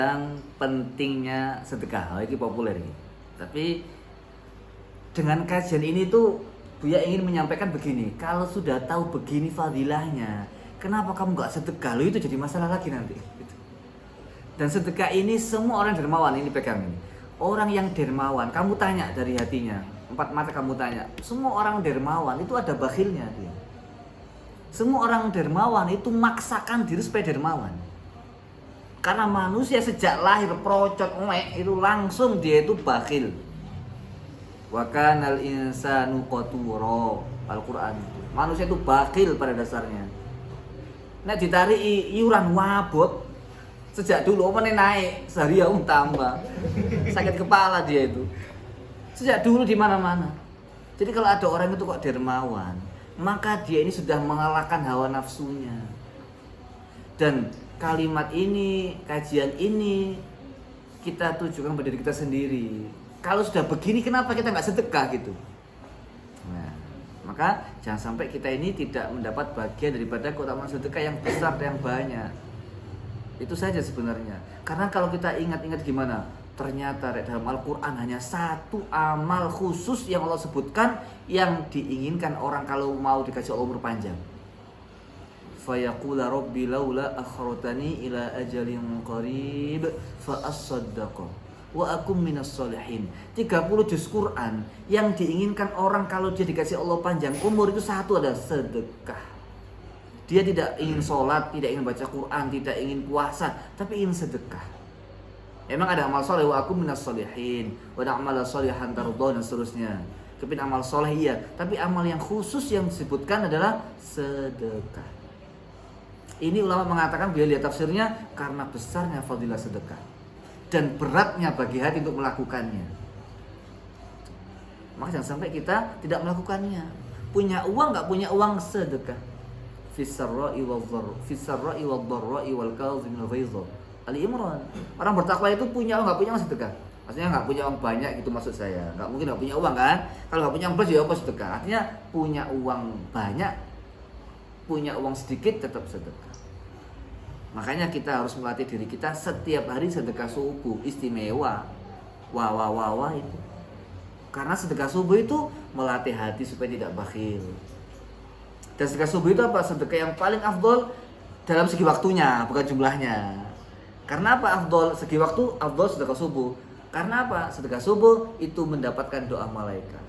Yang pentingnya sedekah, ini populer ini. Tapi dengan kajian ini tuh Buya ingin menyampaikan begini, kalau sudah tahu begini fadilahnya, kenapa kamu nggak sedekah? Itu jadi masalah lagi nanti. Dan sedekah ini semua orang dermawan, ini pegang ini. Orang yang dermawan, kamu tanya dari hatinya, empat mata kamu tanya, semua orang dermawan itu ada bakhilnya dia. Semua orang dermawan itu maksakan diri supaya dermawan. Karena manusia sejak lahir procot itu langsung dia itu bakhil. Wa kanal insanu qatura. Al-Qur'an. Manusia itu bakhil pada dasarnya. Nek ditarik iuran wabot sejak dulu apa naik sehari ya tambah. Sakit kepala dia itu. Sejak dulu di mana-mana. Jadi kalau ada orang itu kok dermawan, maka dia ini sudah mengalahkan hawa nafsunya. Dan kalimat ini, kajian ini kita tujukan pada diri kita sendiri. Kalau sudah begini kenapa kita nggak sedekah gitu? Nah, maka jangan sampai kita ini tidak mendapat bagian daripada keutamaan sedekah yang besar dan yang banyak. Itu saja sebenarnya. Karena kalau kita ingat-ingat gimana, ternyata dalam Al-Quran hanya satu amal khusus yang Allah sebutkan yang diinginkan orang kalau mau dikasih Allah umur panjang. Fayaqula rabbi laula akhartani ila ajalin qarib fa asaddaqa wa akum minas solihin. 30 juz Quran yang diinginkan orang kalau dia dikasih Allah panjang umur itu satu adalah sedekah. Dia tidak ingin sholat, tidak ingin baca Quran, tidak ingin puasa, tapi ingin sedekah. Emang ada amal soleh wa akum minas solihin wa na'mala solihan tarudhu dan seterusnya. Kepin amal soleh iya, tapi amal yang khusus yang disebutkan adalah sedekah. Ini ulama mengatakan bila lihat tafsirnya karena besarnya fadilah sedekah dan beratnya bagi hati untuk melakukannya. Maka jangan sampai kita tidak melakukannya. Punya uang nggak punya uang sedekah. Fisarra'i wal-dharra'i wal kadhimil ghaidh. Ali Imran. Orang bertakwa itu punya uang nggak punya uang sedekah. Maksudnya nggak punya uang banyak gitu maksud saya. Nggak mungkin nggak punya uang kan? Kalau nggak punya uang banyak ya apa sedekah? Artinya punya uang banyak, punya uang sedikit tetap sedekah. Makanya kita harus melatih diri kita setiap hari sedekah subuh, istimewa. Wah itu. Karena sedekah subuh itu melatih hati supaya tidak bakhil. Dan sedekah subuh itu apa? Sedekah yang paling afdol dalam segi waktunya, bukan jumlahnya. Karena apa afdol segi waktu? Afdol sedekah subuh. Karena apa? Sedekah subuh itu mendapatkan doa malaikat.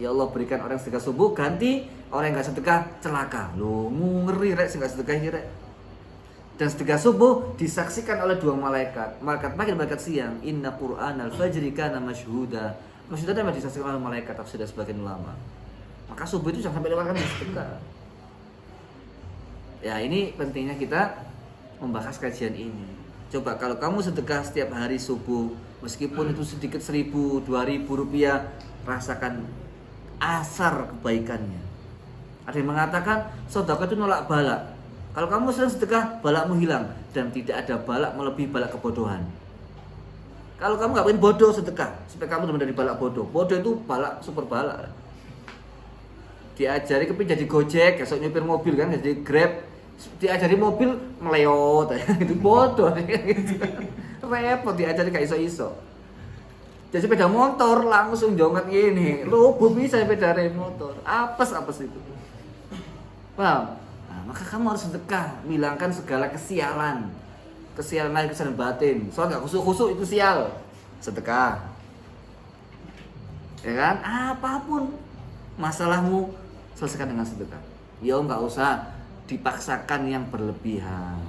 Ya Allah berikan orang sedekah subuh ganti orang yang gak sedekah celaka. Loh, ngeri rek sing gak sedekah ini rek. Dan sedekah subuh disaksikan oleh dua malaikat. Malaikat pagi dan malaikat siang. Inna Qur'anal fajri kana masyhuda. Masyhuda itu disaksikan oleh malaikat, tafsir sebagian ulama. Maka subuh itu jangan sampai lewatkan sedekah. Ya, ini pentingnya kita membahas kajian ini. Coba kalau kamu sedekah setiap hari subuh, meskipun itu sedikit 1.000, 2.000 rupiah, rasakan asar kebaikannya. Ada yang mengatakan sedekah itu nolak balak. Kalau kamu sering sedekah, balakmu hilang dan tidak ada balak melebihi balak kebodohan. Kalau kamu nggak pengen bodoh sedekah, supaya kamu benar-benar dari balak bodoh. Bodoh itu balak super balak. Diajari kepin jadi Gojek, besok nyupir mobil kan, jadi Grab. Diajari mobil meleot, itu bodoh. Repot diajari kayak iso-iso. Jadi sepeda motor langsung jongat gini, lobo bisa sepeda motor, apes itu. Paham? Maka kamu harus sedekah, hilangkan segala kesialan lahir, kesialan batin. Soalnya nggak khusuk itu sial, sedekah. Ya kan? Apapun masalahmu selesaikan dengan sedekah. Ya nggak usah dipaksakan yang berlebihan.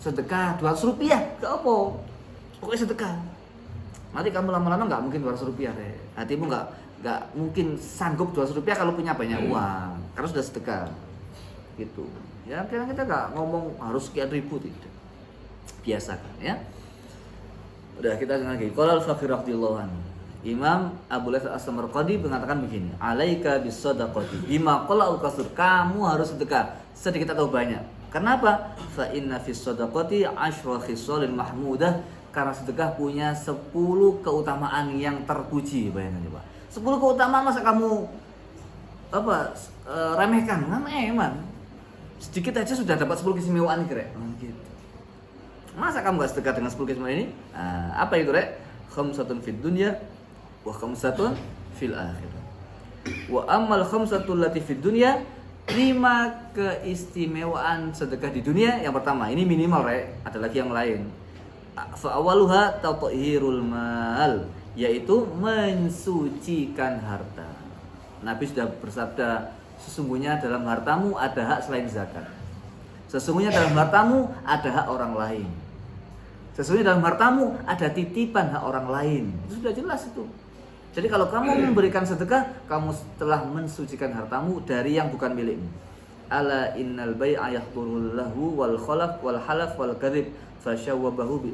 Sedekah 200 rupiah, gak apa. Pokoknya sedekah. Nanti kamu lama-lama nggak mungkin 200 rupiah deh. Hatimu nggak mungkin sanggup 200 rupiah kalau punya banyak uang. Karena sudah sedekah. Gitu. Ya kita nggak ngomong harus sekian ribu, tidak. Biasakan ya. Udah kita dengar lagi. Qala al-Faqih radhiyallahu anhu. Imam Abu Layth As-Samarqandi mengatakan begini, alaika bis-shadaqati bima qala al-kasr. Kamu harus sedekah sedikit atau banyak. Kenapa? Fa inna fis-shadaqati 'ashra khisalin mahmudah. Karena sedekah punya 10 keutamaan yang terpuji. Bayangkan coba. 10 keutamaan masa kamu remehkan? Kan eman. Sedikit aja sudah dapat 10 keistimewaan kira. Gitu. Masa kamu gak sedekah dengan 10 keistimewaan ini? Apa itu, Rek? Khamsatun fid dunya wa khamsatun fil akhirah. Wa ammal khamsatul lati fid dunya, 5 keistimewaan sedekah di dunia. Yang pertama, ini minimal, Rek. Ada lagi yang lain. Fa awaluha tathhirul mal, yaitu mensucikan harta. Nabi sudah bersabda, sesungguhnya dalam hartamu ada hak selain zakat. Sesungguhnya dalam hartamu ada hak orang lain. Sesungguhnya dalam hartamu ada titipan hak orang lain. Itu sudah jelas itu. Jadi kalau kamu memberikan sedekah, kamu telah mensucikan hartamu dari yang bukan milikmu. Ala innal bai'a yahdurul lahu wal khalaf wal halaf wal kadhib fasyawibuhu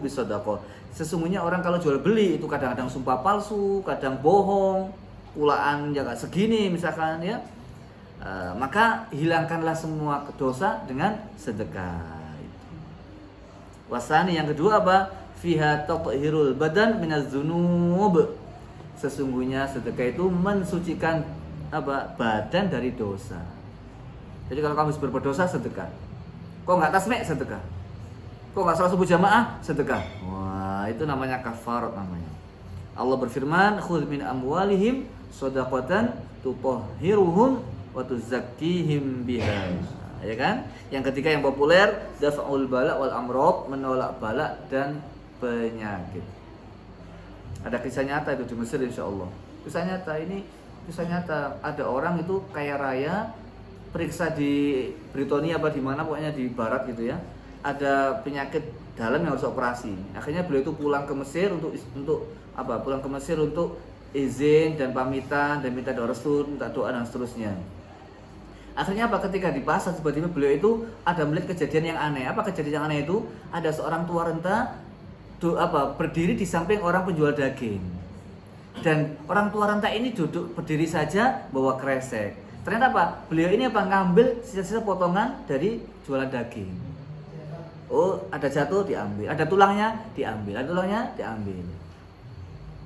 bisadaqah. Sesungguhnya orang kalau jual beli itu kadang-kadang sumpah palsu, kadang bohong, pulaan ya segini misalkan ya. Maka hilangkanlah semua dosa dengan sedekah. Wasani yang kedua apa? Fiha tathhirul badan minaz dzunub. Sesungguhnya sedekah itu mensucikan apa? Badan dari dosa. Jadi kalau kamu berbuat dosa, sedekah. Kok nggak tasbih, sedekah. Kok nggak salat subuh jamaah, sedekah. Wah, itu namanya kafarat namanya. Allah berfirman, khudz min amwalihim shadaqatan tutahhiruhum wa tuzakkihim biha. Ya kan? Yang ketiga yang populer, daf'ul bala wal amrad, menolak bala dan penyakit. Ada kisah nyata itu di Mesir insyaallah. Kisah nyata ada orang itu kaya raya, periksa di Britania apa di mana pokoknya di barat gitu ya. Ada penyakit dalam yang harus operasi. Akhirnya beliau itu pulang ke Mesir untuk apa? Pulang ke Mesir untuk izin dan pamitan dan minta doa restu, minta doa dan seterusnya. Akhirnya apa? Ketika di pasar tiba-tiba beliau itu ada melihat kejadian yang aneh. Apa kejadian yang aneh itu? Ada seorang tua renta berdiri di samping orang penjual daging. Dan orang tua renta ini duduk berdiri saja bawa kresek. Ternyata apa? Beliau ini ngambil sisa-sisa potongan dari jualan daging. Oh, ada jatuh diambil, ada tulangnya diambil, ada tulangnya diambil.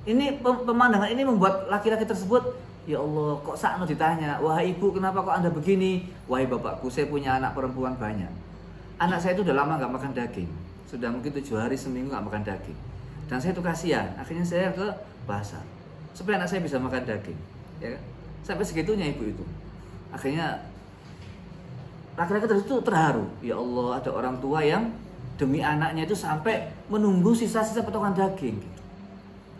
Ini pemandangan ini membuat laki-laki tersebut, ya Allah, kok sakno ditanya, wahai ibu kenapa kok anda begini? Wahai bapakku, saya punya anak perempuan banyak. Anak saya itu udah lama nggak makan daging, sudah mungkin 7 hari seminggu nggak makan daging. Dan saya itu kasihan, akhirnya saya ke pasar supaya anak saya bisa makan daging. Ya kan? Sampai segitunya ibu itu. Akhirnya laki-laki tersebut terharu. Ya Allah, ada orang tua yang demi anaknya itu sampai menunggu sisa-sisa potongan daging.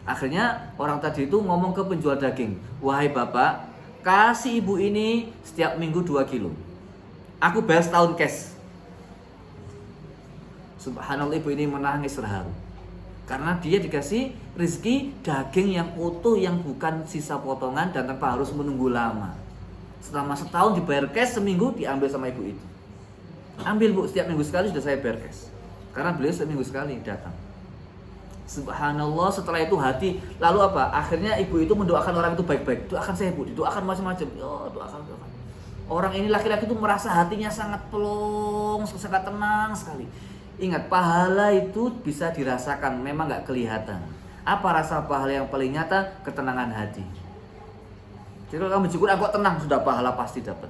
Akhirnya orang tadi itu ngomong ke penjual daging, wahai bapak, kasih ibu ini setiap minggu 2 kilo. Aku bayar setahun cash. Subhanallah, ibu ini menangis terharu. Karena dia dikasih rezeki daging yang utuh, yang bukan sisa potongan dan tanpa harus menunggu lama. Selama setahun dibayar cash, seminggu diambil sama ibu itu. Ambil bu, setiap minggu sekali sudah saya bayar cash. Karena beliau seminggu sekali datang. Subhanallah, setelah itu hati, lalu apa? Akhirnya ibu itu mendoakan orang itu baik-baik. Doakan saya bu, doakan macam-macam. Doakan. Orang ini laki-laki itu merasa hatinya sangat plong, sangat tenang sekali. Ingat, pahala itu bisa dirasakan, memang nggak kelihatan. Apa rasa pahala yang paling nyata? Ketenangan hati. Jadi kalau kamu syukur, aku tenang, sudah pahala pasti dapat.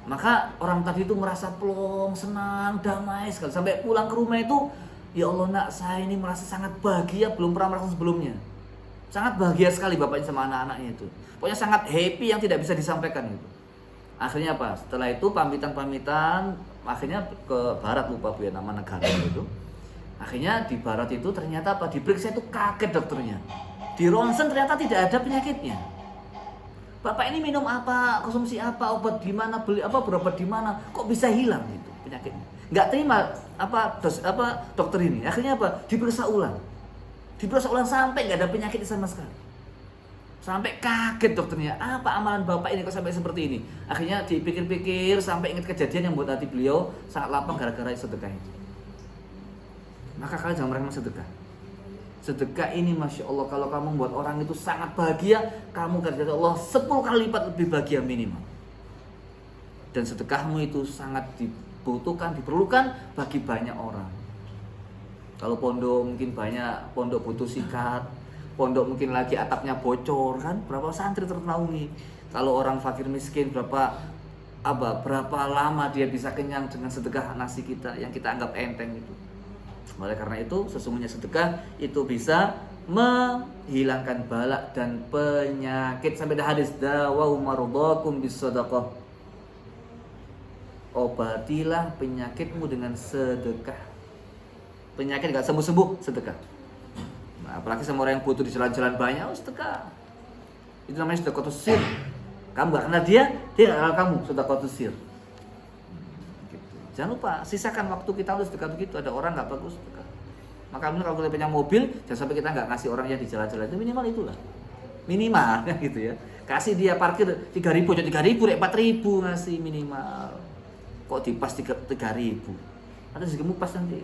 Maka orang tadi itu merasa plong, senang, damai sekali. Sampai pulang ke rumah itu, ya Allah nak, saya ini merasa sangat bahagia, belum pernah merasa sebelumnya. Sangat bahagia sekali bapaknya sama anak-anaknya itu. Pokoknya sangat happy yang tidak bisa disampaikan gitu. Akhirnya apa? Setelah itu pamitan, akhirnya ke barat, lupa bu ya nama negara itu. Akhirnya di barat itu ternyata apa? Diperiksa itu kaget dokternya. Di ronsen ternyata tidak ada penyakitnya. Bapak ini minum apa, konsumsi apa, obat di mana, beli apa, berobat di mana, kok bisa hilang gitu penyakitnya. Nggak terima dokter ini. Akhirnya apa? Diperiksa ulang sampai nggak ada penyakit sama sekali. Sampai kaget dokternya, apa amalan bapak ini kok sampai seperti ini. Akhirnya dipikir-pikir sampai ingat kejadian yang buat hati beliau sangat lapang gara-gara sedekah itu. Maka kalian jangan meremehkan sedekah. Sedekah ini Masya Allah, kalau kamu membuat orang itu sangat bahagia, kamu kata Allah 10 kali lipat lebih bahagia minimal. Dan sedekahmu itu sangat diperlukan bagi banyak orang. Kalau pondok mungkin banyak, pondok butuh sikat, pondok mungkin lagi atapnya bocor kan, berapa santri ternaungi. Kalau orang fakir miskin, berapa berapa lama dia bisa kenyang dengan sedekah nasi kita yang kita anggap enteng itu. Oleh karena itu sesungguhnya sedekah itu bisa menghilangkan balak dan penyakit. Sampai ada hadis dawau marudhakum bisadaqah, obatilah penyakitmu dengan sedekah. Penyakit gak sembuh-sembuh, sedekah. Nah, apalagi sama orang yang butuh di jalan-jalan banyak, sedekah. Itu namanya sedekah sir. Kamu gak kenal dia gak kenal kamu, sedekah sir. Gitu. Jangan lupa sisakan waktu kita untuk sedekah begitu. Ada orang gak bagus sedekah. Maka kalau kita punya mobil, jangan sampai kita gak ngasih orang yang di jalan-jalan. Itu minimal itulah. Minimal gitu ya. Kasih dia parkir 3.000, jadi 3.000, 4.000 ngasih minimal. Kok dipas 3.000? Ada juga pas nanti.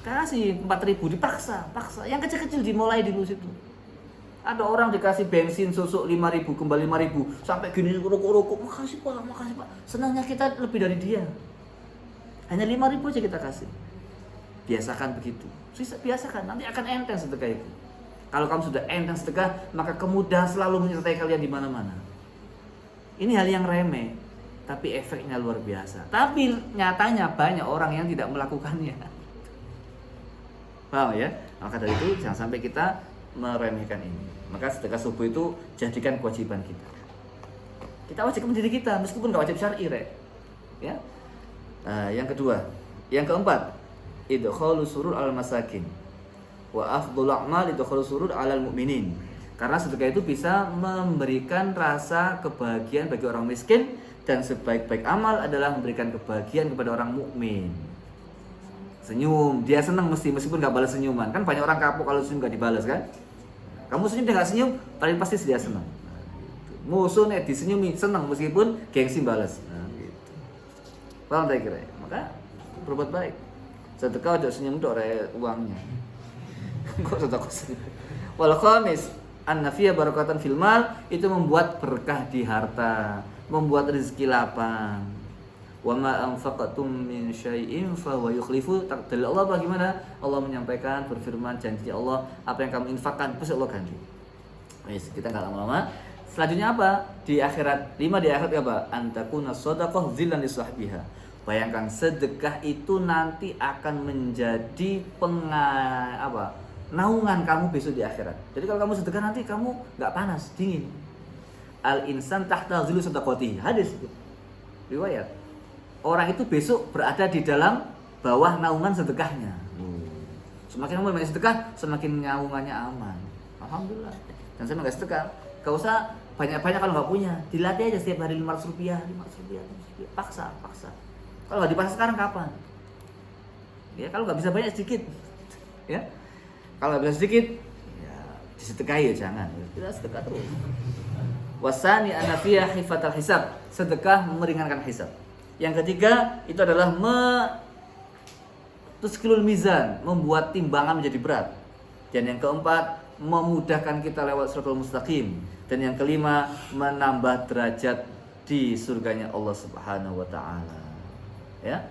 Kasih 4.000 dipaksa, paksa. Yang kecil-kecil dimulai dulu situ. Ada orang dikasih bensin susuk 5.000 kembali 5.000 sampai gini rokok-rokok, makasih Pak. Senangnya kita lebih dari dia. Hanya 5.000 aja kita kasih. Biasakan begitu. Biasakan, nanti akan enteng sedekah itu. Kalau kamu sudah enteng sedekah, maka kemudahan selalu menyertai kalian di mana-mana. Ini hal yang remeh, tapi efeknya luar biasa. Tapi nyatanya banyak orang yang tidak melakukannya. Paham ya? Maka dari itu jangan sampai kita meremehkan ini. Maka sedekah subuh itu jadikan kewajiban kita. Kita wajibkan diri kita meskipun gak wajib syar'i, ya. Yang kedua, yang keempat, idkhalu surur al masakin wa afdhul a'mal idkhalu surur alal mu'minin. Karena sedekah itu bisa memberikan rasa kebahagiaan bagi orang miskin dan sebaik-baik amal adalah memberikan kebahagiaan kepada orang mukmin. Senyum, dia senang meskipun gak balas senyuman. Kan banyak orang kapok kalau senyum gak dibalas kan. Kamu senyum dia gak senyum, paling pasti dia senang. Musuh nih disenyumi senang meskipun gengsi balas. Gitu. Paham tak kira? Maka berbuat baik. Sedekah aja senyum dok uangnya. Kok sedekah senyum? Wal khamis an-nafiya barakatan fil mal, itu membuat berkah di harta, membuat rezeki lapang. Wa ma anfaqatum min syai'in fa huwa yukhlifu. Dari Allah bagaimana? Allah menyampaikan berfirman janji Allah, apa yang kamu infakkan pasti Allah ganti. Wes, kita enggak lama-lama. Selanjutnya apa? Di akhirat, 5 di akhirat apa? Antakuna shadaqah dzillan li sahbiha. Bayangkan sedekah itu nanti akan menjadi naungan kamu besok di akhirat. Jadi kalau kamu sedekah nanti kamu enggak panas, dingin. Al insan tahta zilli sadaqati. Hadis itu. Riwayat. Orang itu besok berada di dalam bawah naungan sedekahnya. Semakin kamu banyak sedekah, semakin naungannya aman. Alhamdulillah. Dan saya nggak sedekah, gak usah banyak-banyak kalau nggak punya. Dilatih aja setiap hari 500 rupiah. Paksa. Kalau nggak dipaksa sekarang kapan? Ya kalau nggak bisa banyak sedikit. Ya. Kalau nggak bisa sedikit, ya disedekahi ya jangan. Kita sedekah terus. Wasani anafiyah hifatal hisab. Sedekah meringankan hisab. Yang ketiga itu adalah tuskilul mizan, membuat timbangan menjadi berat. Dan yang keempat, memudahkan kita lewat siratal mustaqim. Dan yang kelima, menambah derajat di surganya Allah Subhanahu wa taala. Ya.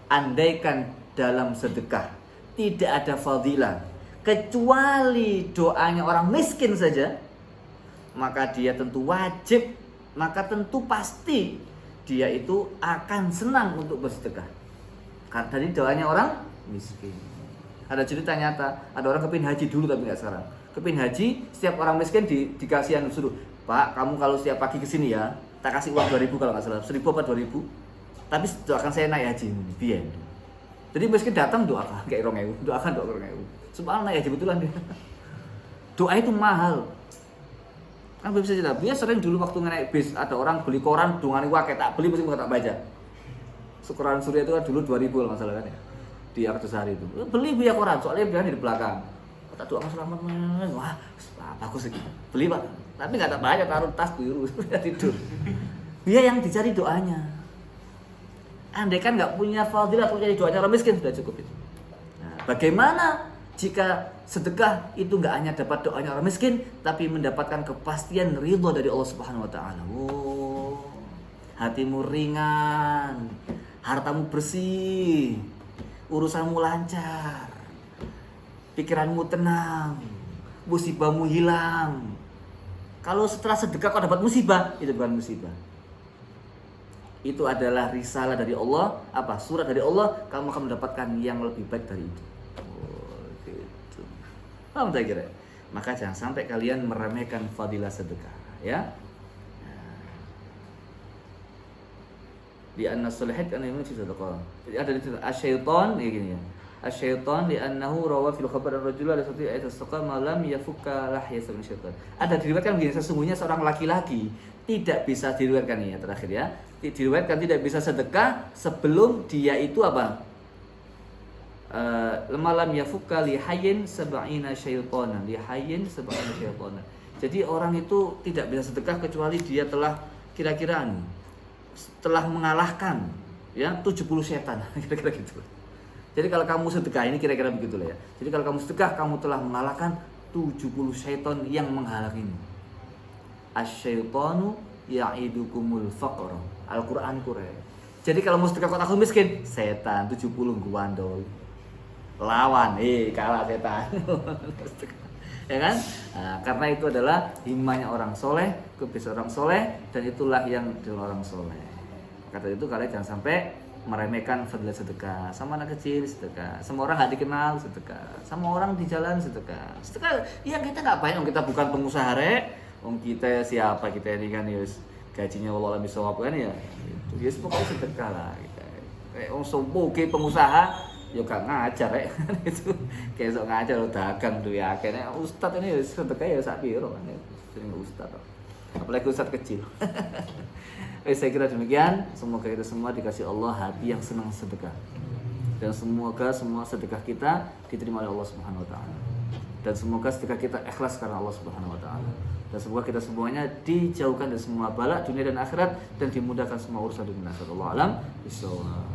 Andaikan dalam sedekah tidak ada fadilah kecuali doanya orang miskin saja, maka dia tentu wajib, maka tentu pasti dia itu akan senang untuk bersedekah. Karena tadi doanya orang miskin. Ada cerita nyata, ada orang kepin haji dulu tapi nggak sekarang. Kepin haji, setiap orang miskin dikasih suruh, Pak, kamu kalau setiap pagi kesini ya, tak kasih uang 2.000 kalau nggak salah, 1.000 apa 2.000. Tapi doakan saya naik haji, biar. Jadi miskin datang doakan kayak 2.000, doakan 2.000. Subhanallah naik haji betulan dia. Doa itu mahal. Kan bisa cerita, dia sering dulu waktu naik bis ada orang beli koran dungane wae tak beli mesti tak baca. Koran Surya itu kan dulu 2.000 kalau masalah kan ya. Di Artusari itu. Beli dia koran soalnya dia di belakang. Tak doa selamat. Wah, bagus sih. Beli Pak. Tapi enggak tak baca, taruh tas biru tidur. Dia yang dicari doanya. Andai kan enggak punya fadilah untuk jadi doanya orang miskin sudah cukup itu. Nah, bagaimana jika sedekah itu enggak hanya dapat doanya orang miskin, tapi mendapatkan kepastian ridha dari Allah Subhanahu wa taala. Oh, hatimu ringan, hartamu bersih, urusanmu lancar, pikiranmu tenang, musibahmu hilang. Kalau setelah sedekah kau dapat musibah, itu bukan musibah. itu adalah risalah dari Allah, apa surat dari Allah, kamu akan mendapatkan yang lebih baik dari itu. Oh, gitu. Paham tak kira? Maka jangan sampai kalian meremehkan fadilah sedekah, ya. Di an-nasihat kan ini sedekah. Jadi ada di asyaiton ya gini ya. Asyaiton li'annahu rawa fil khabar ar-rajul ala sati ayat as-saqa malam yafukka lahyasa min syaitan. Ada diriwayatkan begini, sesungguhnya seorang laki-laki tidak bisa diriwayatkan ya terakhir ya. Diriwayatkan tidak bisa sedekah sebelum dia itu apa? Malam yafukka li hayyin sab'ina syaitanan, li hayyin sab'ina syaitanan. Jadi orang itu tidak bisa sedekah kecuali dia telah kira-kira telah mengalahkan ya 70 setan kira-kira gitu. Jadi kalau kamu sedekah ini kira-kira begitulah ya. Jadi kalau kamu sedekah kamu telah mengalahkan 70 syaitan yang menghalangimu. Asyaitanu ya'idukumul faqra. Al-Qur'an Qur'an. Jadi kalau mau sedekah kok takut miskin, setan 70 guandol. Lawan, kalah setan. Ya kan? Nah, karena itu adalah himmahnya orang soleh, kebiasaan orang soleh, dan itulah yang adalah orang soleh. Kata itu kalian jangan sampai meremehkan fadilah sedekah. Sama anak kecil sedekah, sama orang nggak dikenal sedekah, sama orang di jalan sedekah. Sedekah, ya kita nggak banyak, kita bukan pengusaha kita siapa kita ini kan yus gajinya Allah bisa apa kan ya. Itu pokoknya sedekah lah. Orang sombong pengusaha, ya gak ngajar itu kayak sok ngajar lo dagang tuh ya akhirnya ustad ini ya sedekah ya sak piro kan jadi ustad apalagi ustad kecil. Saya kira demikian, semoga kita semua dikasih Allah hati yang senang sedekah dan semoga semua sedekah kita diterima oleh Allah Subhanahu wa taala dan semoga sedekah kita ikhlas karena Allah Subhanahu wa taala dan semoga kita semuanya dijauhkan dari semua bala dunia dan akhirat dan dimudahkan semua urusan dunia dan akhirat. Allah alam bisawab.